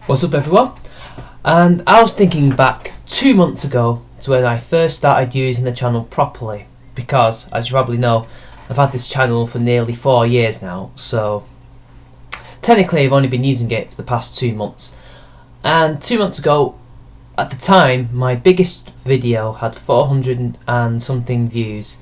What's up everyone? And I was thinking back 2 months ago to when I first started using the channel properly, because as you probably know, I've had this channel for nearly 4 years now, so technically I've only been using it for the past 2 months. And 2 months ago, at the time, my biggest video had 400 and something views,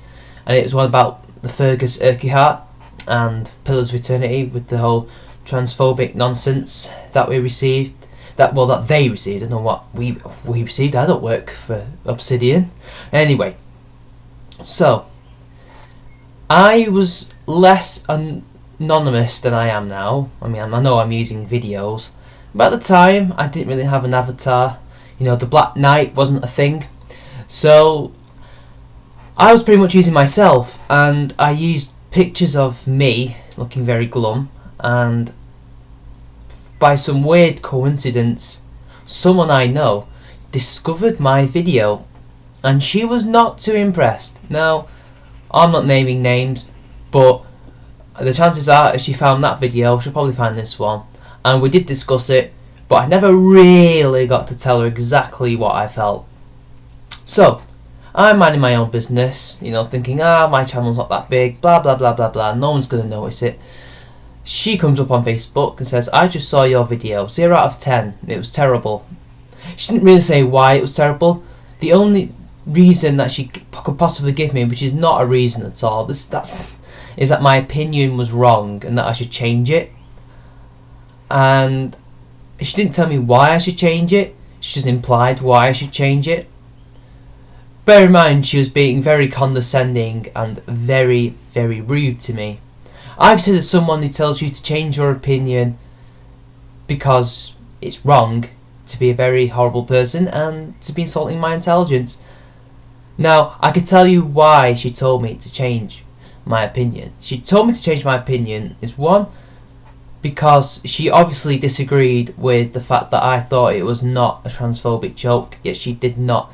and it was one about the Fergus Urquhart and Pillars of Eternity, with the whole transphobic nonsense that we received, that they received. I don't know what we received. I don't work for Obsidian. Anyway, so I was less anonymous than I am now. I mean, I know I'm using videos, but at the time I didn't really have an avatar. You know, the Black Knight wasn't a thing, so I was pretty much using myself, and I used pictures of me looking very glum, and by some weird coincidence, someone I know discovered my video, and she was not too impressed. Now, I'm not naming names, but the chances are if she found that video, she'll probably find this one, and we did discuss it, but I never really got to tell her exactly what I felt. So, I'm minding my own business, you know, thinking, my channel's not that big, blah blah blah blah blah, no one's going to notice it. She comes up on Facebook and says, I just saw your video, 0 out of 10, it was terrible. She didn't really say why it was terrible. The only reason that she could possibly give me, which is not a reason at all, is that my opinion was wrong and that I should change it. And she didn't tell me why I should change it, she just implied why I should change it. Bear in mind, she was being very condescending and very, very rude to me. I consider someone who tells you to change your opinion because it's wrong to be a very horrible person and to be insulting my intelligence. Now, I can tell you why she told me to change my opinion. She told me to change my opinion is one, because she obviously disagreed with the fact that I thought it was not a transphobic joke, yet she did not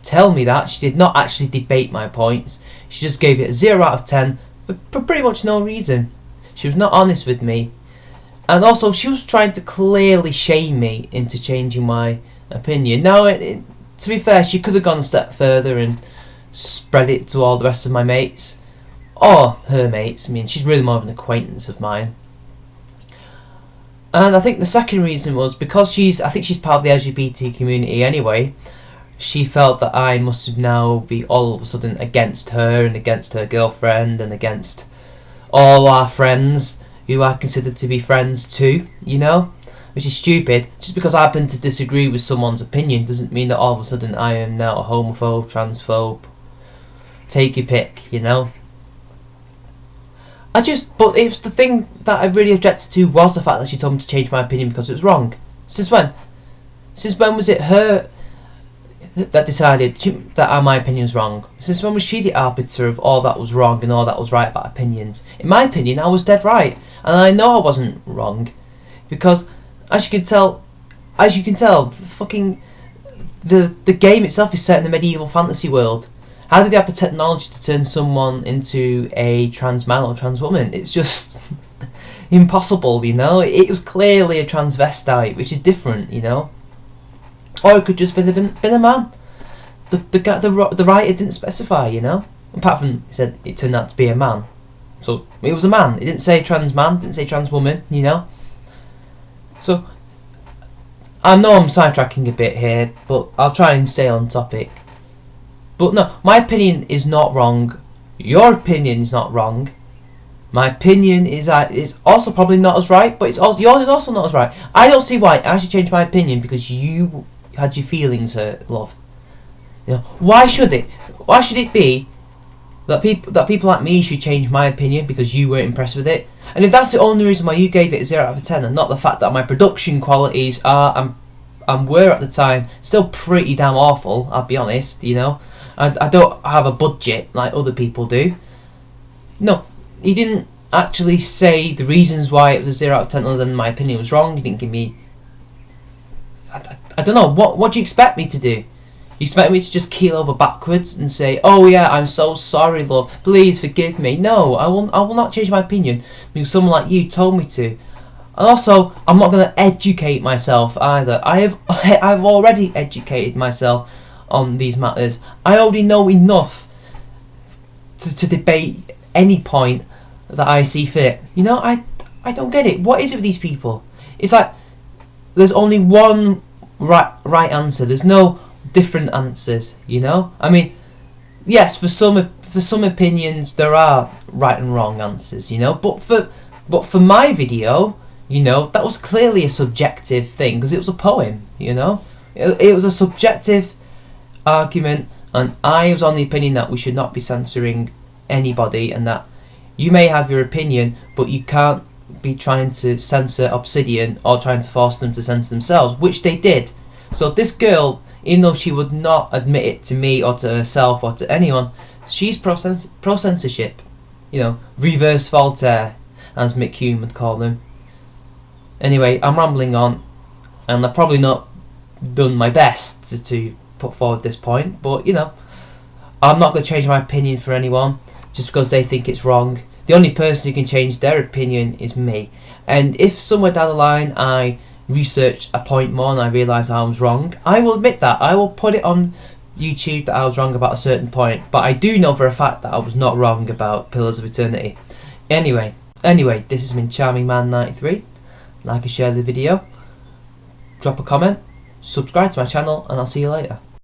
tell me that. She did not actually debate my points. She just gave it a 0 out of 10 for pretty much no reason. She was not honest with me, and also she was trying to clearly shame me into changing my opinion. Now, to be fair, she could have gone a step further and spread it to all the rest of my mates, or her mates. I mean, she's really more of an acquaintance of mine. And I think the second reason was because I think she's part of the LGBT community anyway. She felt that I must now be all of a sudden against her and against her girlfriend and against all our friends who I consider to be friends too, you know? Which is stupid. Just because I happen to disagree with someone's opinion doesn't mean that all of a sudden I am now a homophobe, transphobe. Take your pick, you know? But it was the thing that I really objected to was the fact that she told me to change my opinion because it was wrong. Since when? Since when was it her that decided that my opinion was wrong? Since when was she the arbiter of all that was wrong and all that was right about opinions? In my opinion, I was dead right, and I know I wasn't wrong, because as you can tell, the game itself is set in the medieval fantasy world. How did they have the technology to turn someone into a trans man or trans woman? It's just impossible, you know. It was clearly a transvestite, which is different, you know. Or it could just been a man. The writer didn't specify, you know. Apart from he said it turned out to be a man, so it was a man. It didn't say trans man, didn't say trans woman, you know. So I know I'm sidetracking a bit here, but I'll try and stay on topic. But no, my opinion is not wrong. Your opinion is not wrong. My opinion is also probably not as right, but yours is also not as right. I don't see why I should change my opinion because you had your feelings hurt, love. You know, why should it? Why should it be that people like me should change my opinion because you weren't impressed with it? And if that's the only reason why you gave it a 0 out of 10, and not the fact that my production qualities are and were at the time still pretty damn awful, I'll be honest. You know, I don't have a budget like other people do. No, he didn't actually say the reasons why it was 0 out of 10 other than my opinion was wrong. He didn't give me. I don't know, what do you expect me to do? You expect me to just keel over backwards and say, oh yeah, I'm so sorry, love, please forgive me? No, I will not change my opinion because someone like you told me to. And also, I'm not going to educate myself either. I've already educated myself on these matters. I already know enough to debate any point that I see fit. You know, I don't get it. What is it with these people? It's like there's only one right answer. There's no different answers. You know, I mean, yes, for some opinions there are right and wrong answers. You know, but for my video, you know, that was clearly a subjective thing because it was a poem. You know, it was a subjective argument, and I was on the opinion that we should not be censoring anybody, and that you may have your opinion, but you can't be trying to censor Obsidian or trying to force them to censor themselves, which they did. So this girl, even though she would not admit it to me or to herself or to anyone, she's pro-censorship. You know, reverse Voltaire, as Mick Hume would call them. Anyway, I'm rambling on, and I've probably not done my best to put forward this point, but you know, I'm not going to change my opinion for anyone just because they think it's wrong. The only person who can change their opinion is me. And if somewhere down the line I research a point more and I realise I was wrong, I will admit that. I will put it on YouTube that I was wrong about a certain point. But I do know for a fact that I was not wrong about Pillars of Eternity. Anyway, this has been Charming Man 93. Like and share the video. Drop a comment. Subscribe to my channel, and I'll see you later.